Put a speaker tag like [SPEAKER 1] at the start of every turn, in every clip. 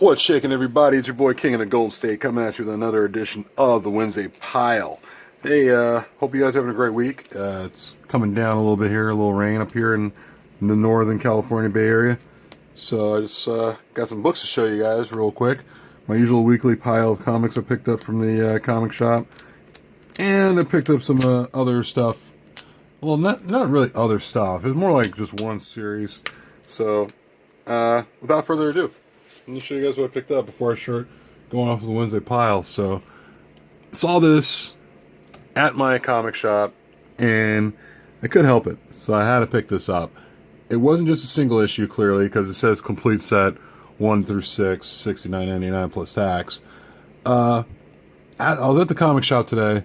[SPEAKER 1] What's shaking, everybody? It's your boy King of the Gold State coming at you with another edition of the Wednesday Pile. Hey, hope you guys are having a great week. It's coming down a little bit here, a little rain up here in the Northern California Bay Area. So I just got some books to show you guys real quick. My usual weekly pile of comics I picked up from the comic shop. And I picked up some other stuff. Well, not really other stuff. It's more like just one series. So, without further ado, let me show you guys what I picked up before I start going off with the Wednesday Pile. So, saw this at my comic shop, and I couldn't help it. So I had to pick this up. It wasn't just a single issue, clearly, because it says complete set 1 through 6, $69.99 plus tax. I was at the comic shop today,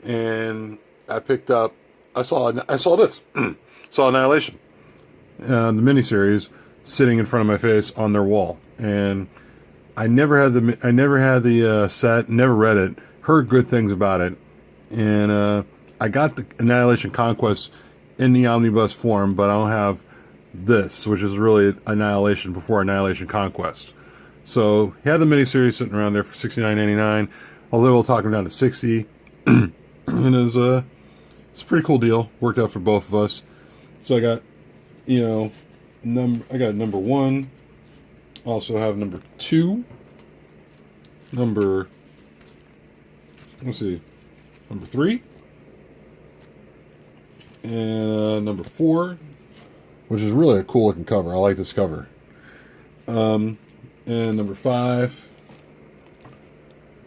[SPEAKER 1] and I picked up. I saw this. Saw Annihilation, the miniseries, sitting in front of my face on their wall, and I never had the set, never read it, heard good things about it, and I got the Annihilation Conquest in the omnibus form, but I don't have this, which is really Annihilation before Annihilation Conquest. So he had the miniseries sitting around there for $69.99. I was able to talk him down to $60, and it's a pretty cool deal. Worked out for both of us. So I got, I got number 1. Also have number 2. Number 3. And number 4, which is really a cool looking cover. I like this cover. And number 5,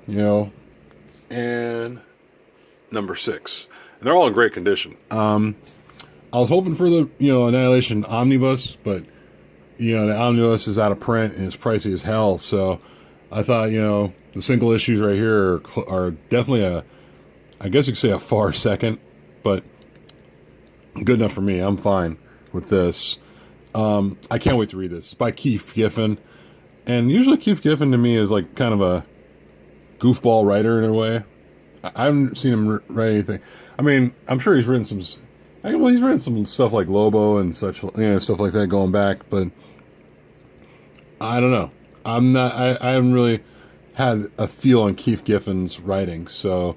[SPEAKER 1] and number 6. And they're all in great condition. I was hoping for the, Annihilation Omnibus, but, the Omnibus is out of print and it's pricey as hell. So I thought, the single issues right here are definitely I guess you could say a far second, but good enough for me. I'm fine with this. I can't wait to read this. It's by Keith Giffen. And usually Keith Giffen to me is like kind of a goofball writer in a way. I haven't seen him write anything. I mean, I'm sure he's written he's written some stuff like Lobo and such, stuff like that going back, but I don't know. I haven't really had a feel on Keith Giffen's writing, so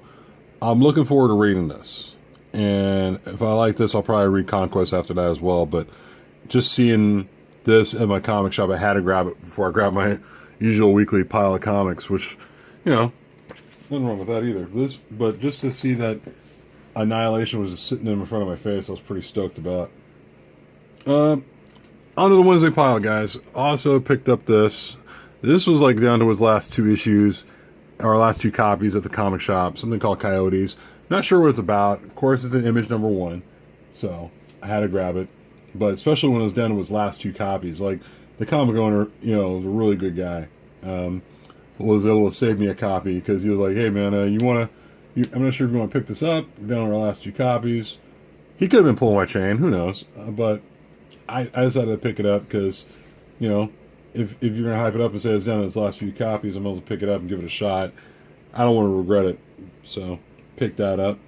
[SPEAKER 1] I'm looking forward to reading this. And if I like this, I'll probably read Conquest after that as well, but just seeing this at my comic shop, I had to grab it before I grabbed my usual weekly pile of comics, which, nothing wrong with that either. But just to see that Annihilation was just sitting in front of my face, I was pretty stoked about. On to the Wednesday Pile, guys. Also picked up this. This was like down to his last 2 issues, or last 2 copies at the comic shop. Something called Coyotes. Not sure what it's about. Of course, it's an Image number 1, so I had to grab it. But especially when it was down to his last 2 copies, like the comic owner, was a really good guy. Was able to save me a copy because he was like, "Hey man, I'm not sure if you want to pick this up. We're down to our last 2 copies." He could have been pulling my chain, who knows? But I decided to pick it up because, if you're gonna hype it up and say it's down to its last few copies, I'm able to pick it up and give it a shot. I don't want to regret it, so picked that up.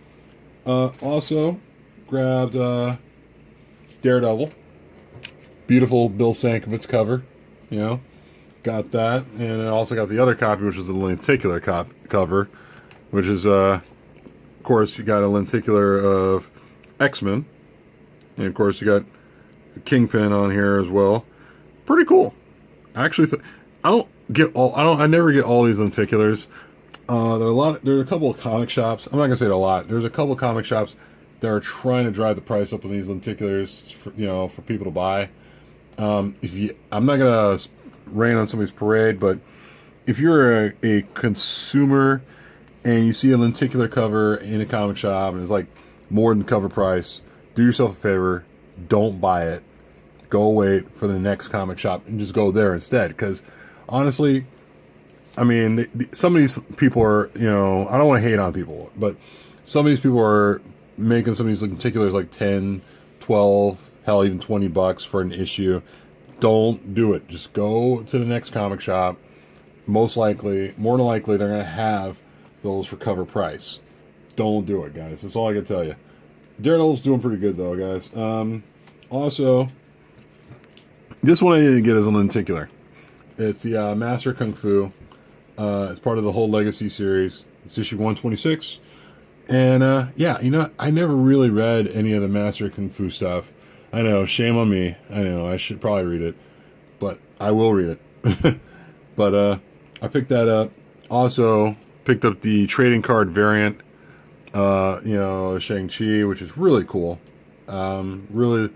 [SPEAKER 1] Also grabbed Daredevil. Beautiful Bill Sienkiewicz cover, Got that, and I also got the other copy, which is the lenticular cover, which is, of course, you got a lenticular of X-Men, and of course you got Kingpin on here as well. Pretty cool. Actually, I never get all these lenticulars. There's a couple of comic shops. I'm not gonna say it a lot. There's a couple of comic shops that are trying to drive the price up on these lenticulars, for people to buy. I'm not gonna rain on somebody's parade, but if you're a consumer and you see a lenticular cover in a comic shop and it's like more than cover price, do yourself a favor, don't buy it. Go wait for the next comic shop and just go there instead. Because honestly, I mean, some of these people are, I don't want to hate on people, but some of these people are making some of these lenticulars like 10, 12, hell, even $20 for an issue. Don't do it. Just go to the next comic shop. More than likely, they're going to have those for cover price. Don't do it, guys. That's all I can tell you. Daredevil's doing pretty good, though, guys. Also, this one I didn't get as a lenticular. It's the Master Kung Fu. It's part of the whole Legacy series. It's issue 126. And yeah, you know, I never really read any of the Master Kung Fu stuff. I know, shame on me. I know, I should probably read it, but I will read it. But I picked that up. Also picked up the trading card variant, you know, Shang-Chi, which is really cool. Really,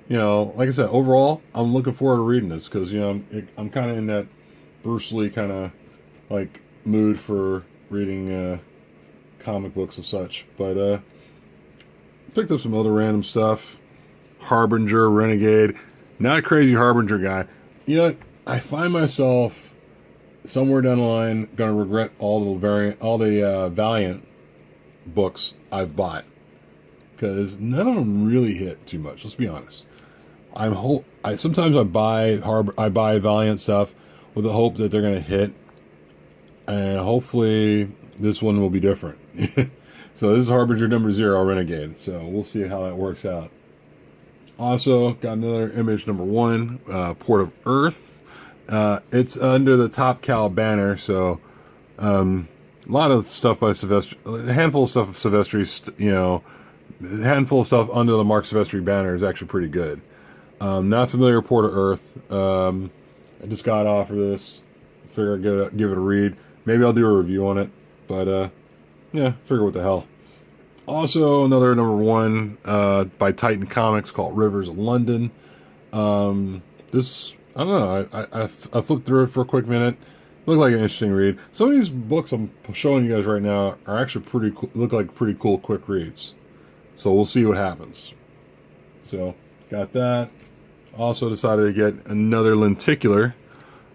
[SPEAKER 1] you know, like I said, overall, I'm looking forward to reading this because, you know, I'm kind of in that Bruce Lee kind of like mood for reading comic books and such. But picked up some other random stuff. Harbinger, Renegade. Not a crazy Harbinger guy. You know, I find myself somewhere down the line gonna regret all the Valiant books I've bought because none of them really hit too much. Let's be honest. Sometimes I buy Valiant stuff with the hope that they're gonna hit, and hopefully this one will be different. So this is Harbinger #0, Renegade. So we'll see how that works out. Also got another Image #1, Port of Earth. It's under the Top Cal banner, so a lot of stuff by Silvestri, a handful of stuff of Silvestri, you know, a handful of stuff under the Mark Silvestri banner is actually pretty good. Not familiar with Port of Earth. I just got offered this. Figure I'd give it a read. Maybe I'll do a review on it, but yeah, figure what the hell. Also, another #1 by Titan Comics called Rivers of London. This, I don't know, I flipped through it for a quick minute. Looked like an interesting read. Some of these books I'm showing you guys right now are actually pretty cool, look like pretty cool quick reads. So we'll see what happens. So, got that. Also decided to get another lenticular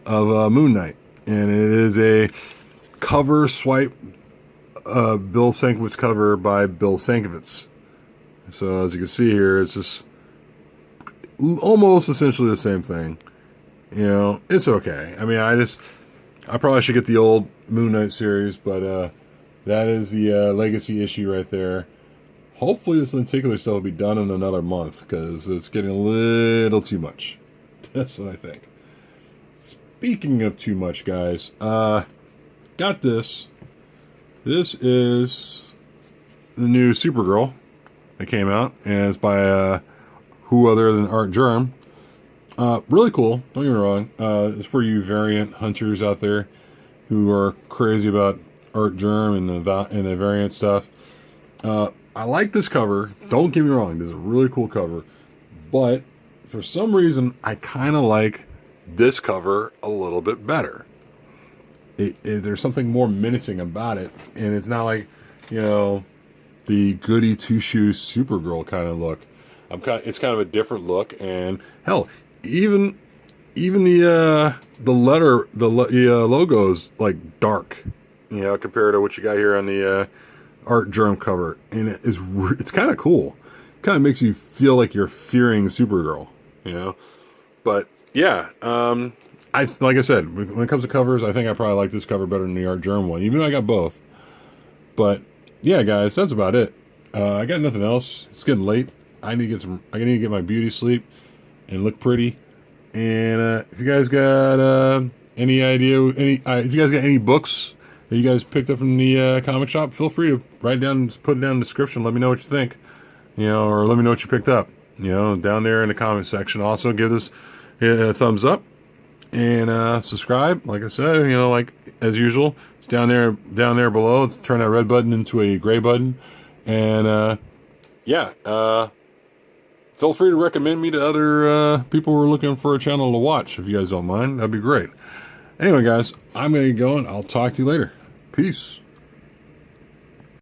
[SPEAKER 1] of Moon Knight. And it is a cover swipe Bill Sienkiewicz cover by Bill Sienkiewicz. So as you can see here, it's just almost essentially the same thing. You know, it's okay. I mean, I probably should get the old Moon Knight series, but that is the Legacy issue right there. Hopefully this lenticular stuff will be done in another month because it's getting a little too much. That's what I think. Speaking of too much, guys, got this. This is the new Supergirl that came out, and it's by who other than Artgerm. Really cool, don't get me wrong. It's for you variant hunters out there who are crazy about Artgerm and the variant stuff. I like this cover, don't get me wrong, this is a really cool cover, but for some reason I kind of like this cover a little bit better. There's something more menacing about it, and it's not like, you know, the goody two-shoes Supergirl kind of look. It's kind of a different look, and hell, even the logo is like dark, you know, compared to what you got here on the Artgerm cover, and it's kind of cool. Kind of makes you feel like you're fearing Supergirl, you know. But yeah, like I said, when it comes to covers, I think I probably like this cover better than the Artgerm one, even though I got both. But yeah, guys, that's about it. I got nothing else. It's getting late. I need to get my beauty sleep and look pretty. And if you guys got any idea, if you guys got any books that you guys picked up from the comic shop, feel free to write down, just put it down in the description. Let me know what you think, you know, or let me know what you picked up, you know, down there in the comment section. Also, give this a thumbs up. And subscribe, like I said, you know, like as usual, it's down there below. Turn that red button into a gray button, and yeah, feel free to recommend me to other people who are looking for a channel to watch. If you guys don't mind, that'd be great. Anyway, guys, I'm gonna get going. I'll talk to you later. Peace.